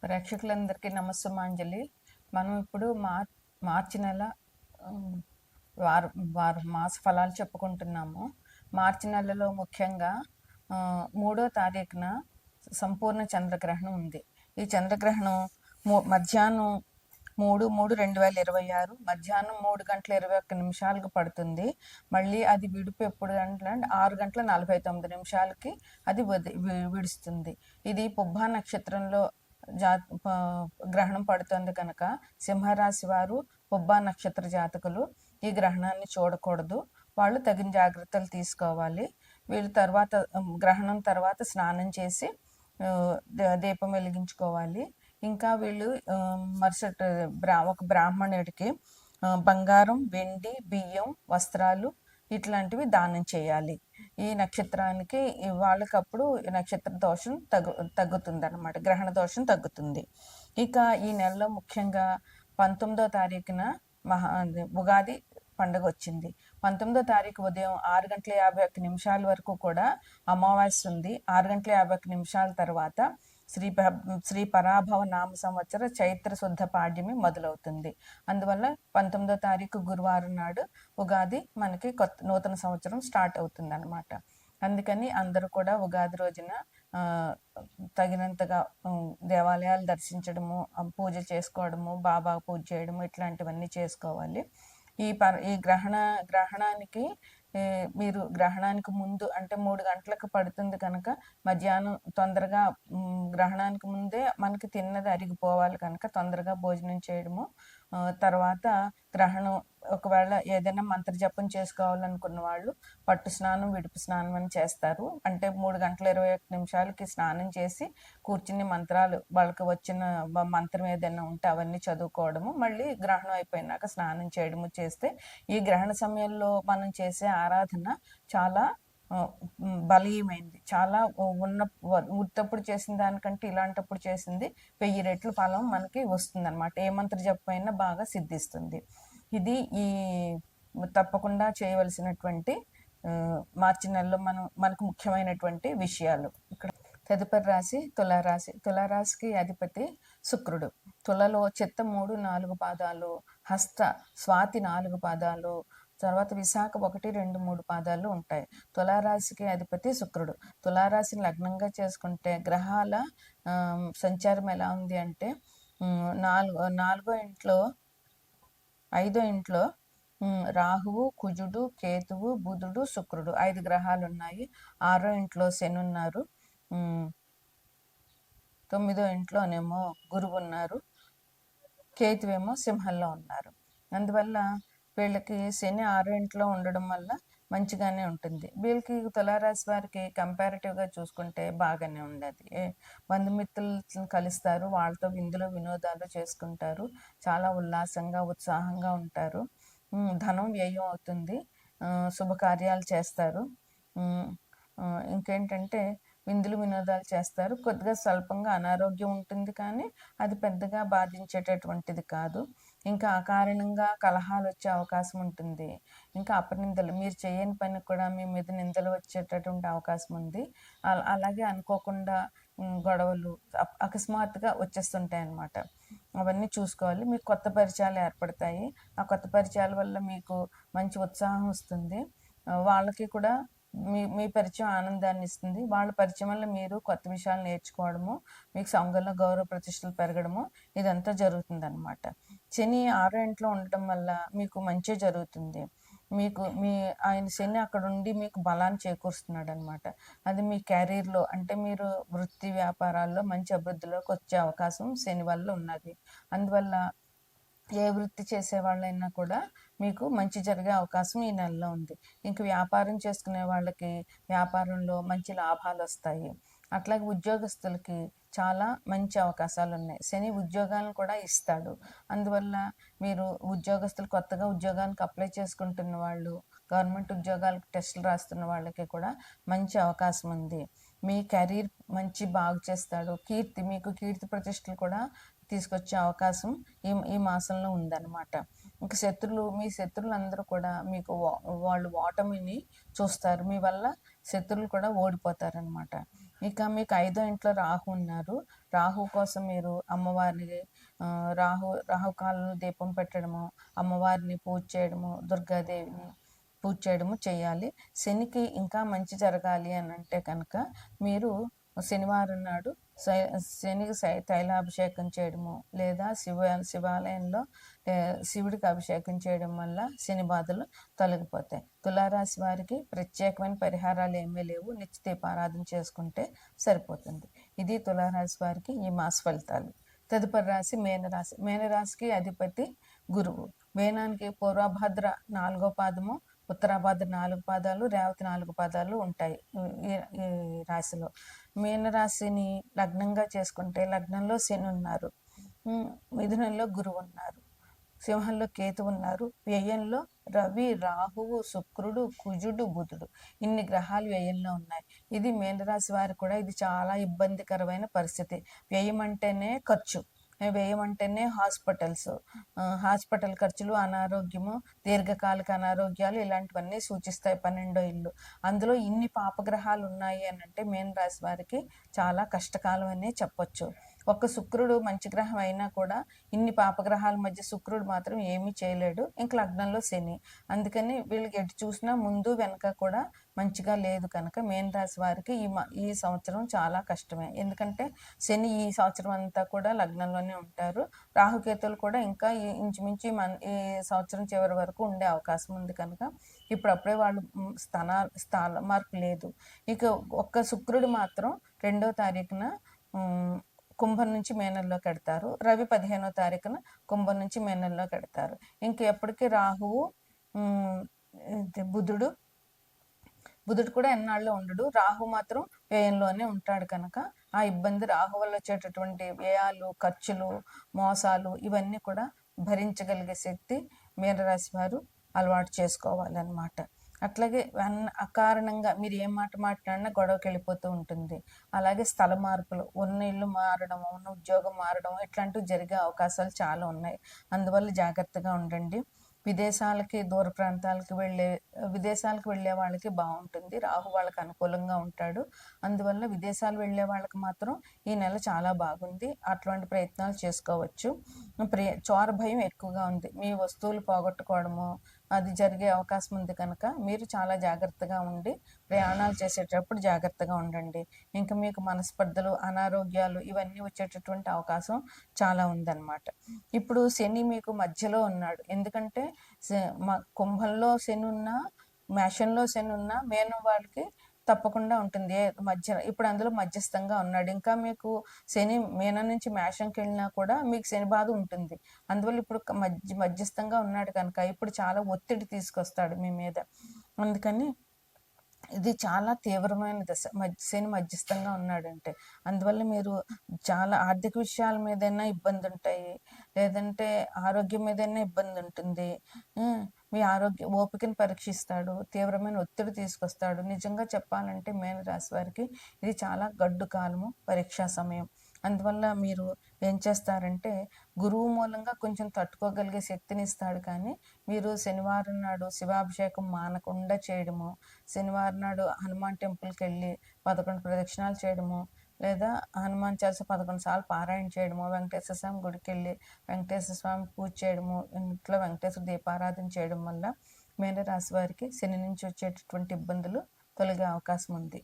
ప్రేక్షకులందరికీ నమస్సుమాంజలి. మనం ఇప్పుడు మార్చి నెల ఆహ్, వారం వారం మాస ఫలాలు చెప్పుకుంటున్నాము. మార్చి నెలలో ముఖ్యంగా 3వ తారీఖున సంపూర్ణ చంద్రగ్రహణం ఉంది. ఈ చంద్రగ్రహణం మధ్యాహ్నం 3/3/2026 మధ్యాహ్నం 3:21 పడుతుంది. మళ్ళీ అది విడుపు ఎప్పుడు అంటే 6:49 అది విడుస్తుంది. ఇది పుబ్బా నక్షత్రంలో గ్రహణం పడుతుంది కనుక సింహరాశి వారు పుబ్బా నక్షత్ర జాతకులు ఈ గ్రహణాన్ని చూడకూడదు. వాళ్ళు తగిన జాగ్రత్తలు తీసుకోవాలి. వీళ్ళు గ్రహణం తర్వాత స్నానం చేసి దీపం వెలిగించుకోవాలి. ఇంకా వీళ్ళు ఒక బ్రాహ్మణుడికి బంగారం, వెండి, బియ్యం, వస్త్రాలు ఇట్లాంటివి దానం చేయాలి. ఈ నక్షత్రానికి వాళ్ళకప్పుడు నక్షత్ర దోషం తగ్గుతుంది అన్నమాట, గ్రహణ దోషం తగ్గుతుంది. ఇక ఈ నెలలో ముఖ్యంగా 19వ తారీఖున ఉగాది పండుగ వచ్చింది. 19వ తారీఖు ఉదయం 6:51 వరకు కూడా అమావాస్య ఉంది. 6:51 తర్వాత శ్రీ పరాభవ నామ సంవత్సర చైత్ర శుద్ధ పాడ్యమి మొదలవుతుంది. అందువల్ల 19వ తారీఖు గురువారం నాడు ఉగాది మనకి నూతన సంవత్సరం స్టార్ట్ అవుతుంది అనమాట. అందుకని అందరూ కూడా ఉగాది రోజున తగినంతగా దేవాలయాలు దర్శించడము, పూజ చేసుకోవడము, బాబా పూజ చేయడము ఇట్లాంటివన్నీ చేసుకోవాలి. ఈ గ్రహణానికి మీరు గ్రహణానికి ముందు అంటే 3 గంటలకు పడుతుంది కనుక మధ్యాహ్నం తొందరగా గ్రహణానికి ముందే మనకి తిన్నది అరిగిపోవాలి కనుక తొందరగా భోజనం చేయడము. తర్వాత గ్రహణం ఒకవేళ ఏదైనా మంత్ర జపం చేసుకోవాలనుకున్న వాళ్ళు పట్టు స్నానం, విడుపు స్నానం అని చేస్తారు. అంటే 3:21 స్నానం చేసి కూర్చుని మంత్రాలు వాళ్ళకి వచ్చిన మంత్రం ఏదైనా ఉంటే అవన్నీ చదువుకోవడము, మళ్ళీ గ్రహణం అయిపోయినాక స్నానం చేయడము చేస్తే ఈ గ్రహణ సమయంలో మనం చేసే ఆరాధన చాలా బలీయమైంది. చాలా ఉత్తప్పుడు చేసిన దానికంటే ఇలాంటప్పుడు చేసింది 1000 రెట్లు ఫలం మనకి వస్తుంది అనమాట. ఏ మంత్ర జపం అయినా బాగా సిద్ధిస్తుంది. ఇది తప్పకుండా చేయవలసినటువంటి మార్చి నెలలో మనకు ముఖ్యమైనటువంటి విషయాలు. ఇక్కడ తదుపరి రాశి తులారాశి. తులారాశికి అధిపతి శుక్రుడు. తులలో చిత్త 3, 4 పాదాలు, హస్త, స్వాతి 4 పాదాలు, తర్వాత విశాఖ 1, 2, 3 పాదాలు ఉంటాయి. తులారాశికి అధిపతి శుక్రుడు. తులారాశిని లగ్నంగా చేసుకుంటే గ్రహాల సంచారం ఎలా ఉంది అంటే 4వ ఇంట్లో 5వ ఇంట్లో రాహువు, కుజుడు, కేతువు, బుధుడు, శుక్రుడు 5 గ్రహాలు ఉన్నాయి. 6వ ఇంట్లో శని ఉన్నారు. 9వ ఇంట్లోనేమో గురువు ఉన్నారు. కేతువేమో సింహంలో ఉన్నారు. అందువల్ల వీళ్ళకి శని 6వ ఇంట్లో ఉండడం వల్ల మంచిగానే ఉంటుంది. వీళ్ళకి తులారాశి వారికి కంపారిటివ్గా చూసుకుంటే బాగానే ఉండదు. బంధుమిత్రులను కలుస్తారు, వాళ్ళతో విందులు వినోదాలు చేసుకుంటారు, చాలా ఉల్లాసంగా ఉత్సాహంగా ఉంటారు. ధనం వ్యయం అవుతుంది, శుభకార్యాలు చేస్తారు. ఇంకేంటంటే విందులు వినోదాలు చేస్తారు. కొద్దిగా స్వల్పంగా అనారోగ్యం ఉంటుంది, కానీ అది పెద్దగా బాధించేటటువంటిది కాదు. ఇంకా ఆ కారణంగా కలహాలు వచ్చే అవకాశం ఉంటుంది. ఇంకా అపనిందలు, మీరు చేయని పని కూడా మీ మీద నిందలు వచ్చేటటువంటి అవకాశం ఉంది. అలాగే అనుకోకుండా గొడవలు అకస్మాత్తుగా వచ్చేస్తుంటాయి అన్నమాట. అవన్నీ చూసుకోవాలి. మీకు కొత్త పరిచయాలు ఏర్పడతాయి. ఆ కొత్త పరిచయాల వల్ల మీకు మంచి ఉత్సాహం వస్తుంది. వాళ్ళకి కూడా మీ పరిచయం ఆనందాన్ని ఇస్తుంది. వాళ్ళ పరిచయం వల్ల మీరు కొత్త విషయాలు నేర్చుకోవడము, మీకు సంఘంలో గౌరవ ప్రతిష్టలు పెరగడము ఇదంతా జరుగుతుంది అనమాట. శని 6వ ఇంట్లో ఉండటం వల్ల మీకు మంచి జరుగుతుంది. ఆయన శని అక్కడ ఉండి మీకు బలాన్ని చేకూరుస్తున్నాడు అనమాట. అది మీ కెరీర్లో అంటే మీరు వృత్తి వ్యాపారాల్లో మంచి అభివృద్ధిలోకి వచ్చే అవకాశం శని వల్ల ఉన్నది. అందువల్ల ఏ వృత్తి చేసే వాళ్ళైనా కూడా మీకు మంచి జరిగే అవకాశం ఈ నెలలో ఉంది. ఇంక వ్యాపారం చేసుకునే వాళ్ళకి వ్యాపారంలో మంచి లాభాలు వస్తాయి. అట్లాగే ఉద్యోగస్తులకి చాలా మంచి అవకాశాలు ఉన్నాయి. శని ఉద్యోగాలను కూడా ఇస్తాడు. అందువల్ల మీరు ఉద్యోగస్తులు కొత్తగా ఉద్యోగానికి అప్లై చేసుకుంటున్న వాళ్ళు, గవర్నమెంట్ ఉద్యోగాలకు టెస్టులు రాస్తున్న వాళ్ళకి కూడా మంచి అవకాశం ఉంది. మీ కెరీర్ బాగు చేస్తాడు. మీకు కీర్తి ప్రతిష్టలు కూడా తీసుకొచ్చే అవకాశం ఈ మాసంలో ఉందన్నమాట. ఇంక మీ శత్రువులందరూ కూడా మీకు వాళ్ళు ఓటమిని చూస్తారు. మీ వల్ల శత్రువులు కూడా ఓడిపోతారనమాట. ఇక మీకు 5వ ఇంట్లో రాహు ఉన్నారు. రాహు కోసం మీరు అమ్మవారిని రాహుకాలంలో దీపం పెట్టడము, అమ్మవారిని పూజ చేయడము, దుర్గాదేవిని పూజ చేయడము చేయాలి. శనికి ఇంకా మంచి జరగాలి అని అంటే కనుక మీరు శనివారం నాడు శనికి తైలాభిషేకం చేయడము, లేదా శివాలయంలో శివుడికి అభిషేకం చేయడం వల్ల శని బాధలు తొలగిపోతాయి. తులారాశి వారికి ప్రత్యేకమైన పరిహారాలు ఏమీ లేవు, నిత్య దీపారాధన చేసుకుంటే సరిపోతుంది. ఇది తులారాశి వారికి ఈ మాస ఫలితాలు. తదుపరి రాశి మేనరాశి. మేనరాశికి అధిపతి గురువు. మేనానికి పూర్వభద్ర 4వ పాదము, ఉత్తరాభద్ర 4 పాదాలు, రేవతి 4 పాదాలు ఉంటాయి ఈ రాశిలో. మీనరాశిని లగ్నంగా చేసుకుంటే లగ్నంలో శని ఉన్నారు, మిథునంలో గురువు ఉన్నారు, సింహంలో కేతు ఉన్నారు, వ్యయంలో రవి, రాహువు, శుక్రుడు, కుజుడు, బుధుడు, ఇన్ని గ్రహాలు వ్యయంలో ఉన్నాయి. ఇది మీనరాశి వారికి కూడా ఇది చాలా ఇబ్బందికరమైన పరిస్థితి. వ్యయం అంటేనే ఖర్చు, వ్యయం అంటేనే హాస్పిటల్ ఖర్చులు, అనారోగ్యము, దీర్ఘకాలిక అనారోగ్యాలు ఇలాంటివన్నీ సూచిస్తాయి 12వ ఇల్లు. అందులో ఇన్ని పాపగ్రహాలు ఉన్నాయి అని అంటే మీన రాశి వారికి చాలా కష్టకాలం అనే చెప్పొచ్చు. ఒక్క శుక్రుడు మంచి గ్రహం అయినా కూడా ఇన్ని పాపగ్రహాల మధ్య శుక్రుడు మాత్రం ఏమీ చేయలేడు. ఇంక లగ్నంలో శని, అందుకని వీళ్ళకి ఎటు చూసినా ముందు వెనక కూడా మంచిగా లేదు కనుక మీన రాశి వారికి ఈ సంవత్సరం చాలా కష్టమే. ఎందుకంటే శని ఈ సంవత్సరం అంతా కూడా లగ్నంలోనే ఉంటారు. రాహుకేతులు కూడా ఇంకా ఇంచుమించు ఈ సంవత్సరం చివరి వరకు ఉండే అవకాశం ఉంది కనుక ఇప్పుడప్పుడే వాళ్ళు స్థాన మార్పు లేదు. ఇక ఒక్క శుక్రుడు మాత్రం 2వ తారీఖున కుంభం నుంచి మేనల్లోకి పెడతారు. రవి 15వ తారీఖున కుంభం నుంచి మేనల్లోకి పెడతారు. ఇంక ఎప్పటికీ రాహువు, బుధుడు కూడా ఎన్నాళ్ళు ఉండడు. రాహు మాత్రం వ్యయంలోనే ఉంటాడు కనుక ఆ ఇబ్బంది, రాహు వల్ల వచ్చేటటువంటి వ్యయాలు, ఖర్చులు, మోసాలు ఇవన్నీ కూడా భరించగలిగే శక్తి మీనరాశి వారు అలవాటు చేసుకోవాలన్నమాట. అట్లాగే అకారణంగా మీరు ఏం మాట మాట్లాడినా గొడవకి వెళ్ళిపోతూ ఉంటుంది. అలాగే స్థల మార్పులు, ఉన్న ఇల్లు మారడం, ఉన్న ఉద్యోగం మారడం ఇట్లాంటివి జరిగే అవకాశాలు చాలా ఉన్నాయి. అందువల్ల జాగ్రత్తగా ఉండండి. విదేశాలకి, దూర ప్రాంతాలకి విదేశాలకు వెళ్ళే వాళ్ళకి బాగుంటుంది. రాహు వాళ్ళకి అనుకూలంగా ఉంటాడు. అందువల్ల విదేశాలు వెళ్ళే వాళ్ళకి మాత్రం ఈ నెల చాలా బాగుంది. అటువంటి ప్రయత్నాలు చేసుకోవచ్చు. చోర భయం ఎక్కువగా ఉంది. మీ వస్తువులు పోగొట్టుకోవడము అది జరిగే అవకాశం ఉంది కనుక మీరు చాలా జాగ్రత్తగా ఉండి ప్రయాణాలు చేసేటప్పుడు జాగ్రత్తగా ఉండండి. ఇంకా మీకు మనస్పర్ధలు, అనారోగ్యాలు ఇవన్నీ వచ్చేటటువంటి అవకాశం చాలా ఉందన్నమాట. ఇప్పుడు శని మీకు మధ్యలో ఉన్నాడు. ఎందుకంటే కుంభంలో శని ఉన్నా, మేషంలో శని ఉన్నా మేనం వాళ్ళకి తప్పకుండా ఉంటుంది ఇప్పుడు అందులో మధ్యస్థంగా ఉన్నాడు. ఇంకా మీకు శని మీనం నుంచి మేషంకి వెళ్ళినా కూడా మీకు శని బాధ ఉంటుంది. అందువల్ల ఇప్పుడు మధ్యస్థంగా ఉన్నాడు కనుక ఇప్పుడు చాలా ఒత్తిడి తీసుకొస్తాడు మీ మీద. అందుకని ఇది చాలా తీవ్రమైన దశ, శని మధ్యస్థంగా ఉన్నాడంటే. అందువల్ల మీరు చాలా ఆర్థిక విషయాల మీదైనా ఇబ్బంది ఉంటాయి, లేదంటే ఆరోగ్యం మీదైనా ఇబ్బంది ఉంటుంది. మీ ఓపికను పరీక్షిస్తాడు, తీవ్రమైన ఒత్తిడి తీసుకొస్తాడు. నిజంగా చెప్పాలంటే మీన రాశి వారికి ఇది చాలా గడ్డు కాలము, పరీక్షా సమయం. అందువల్ల మీరు ఏం చేస్తారంటే గురువు మూలంగా కొంచెం తట్టుకోగలిగే శక్తిని ఇస్తాడు. కానీ మీరు శనివారం నాడు శివాభిషేకం మానకుండా చేయడము, శనివారం నాడు హనుమాన్ టెంపుల్కి వెళ్ళి 11 ప్రదక్షిణాలు చేయడము, లేదా హనుమాన్ చాలీసా 11 సార్లు పారాయణ చేయడము, వెంకటేశ్వర స్వామి గుడికి వెళ్ళి వెంకటేశ్వర స్వామి పూజ చేయడము, ఇంట్లో వెంకటేశ్వర దీపారాధన చేయడం వల్ల మీన రాశి వారికి శని నుంచి వచ్చేటటువంటి ఇబ్బందులు తొలగే అవకాశం ఉంది.